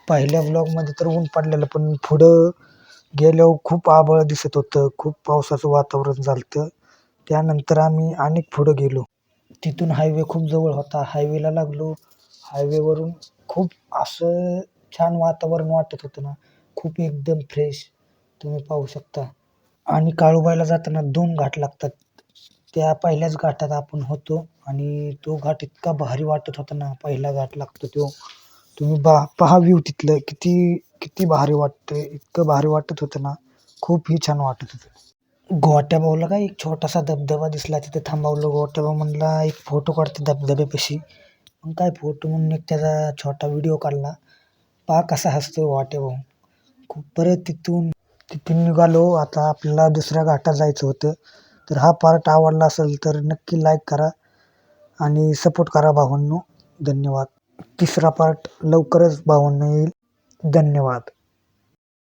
पहिल्या व्लॉगमध्ये तर ऊन पडलेलं, पण पुढं गेल्यावर खूप आभाळ दिसत होतं, खूप पावसाचं वातावरण झालं होतं. त्यानंतर आम्ही अनेक पुढं गेलो. तिथून हायवे खूप जवळ होता. हायवेला लागलो. हायवेवरून खूप असं छान वातावरण वाटत होतं ना, खूप एकदम फ्रेश तुम्ही पाहू शकता. आणि काळुबाईला जाताना 2 घाट लागतात. त्या पहिल्याच घाटात आपण होतो आणि तो घाट इतका भारी वाटत होता ना, पहिला घाट लागतो तो. तुम्ही पहा व्ह्यू तिथलं किती किती भारी वाटतंय. इतकं भारी वाटत होतं ना, खूप ही छान वाटत होतं. गोट्याबावला काय एक छोटासा धबधबा दिसला, तिथे थांबवलं. गोट्याबाऊ म्हणला एक फोटो काढते धबधब्यापाशी. मग काय फोटो म्हणून एक त्याचा छोटा व्हिडिओ काढला. पहा कसा हसतोय गोट्याबाऊ. खूप परत तिथून निघालो. आता आपल्याला दुसऱ्या घाटात जायचं होतं. तर हा पार्ट आवडला असेल तर नक्की लाईक करा आणि सपोर्ट करा भावांनो. धन्यवाद. तिसरा पार्ट लवकरच भावांनो येईल. धन्यवाद.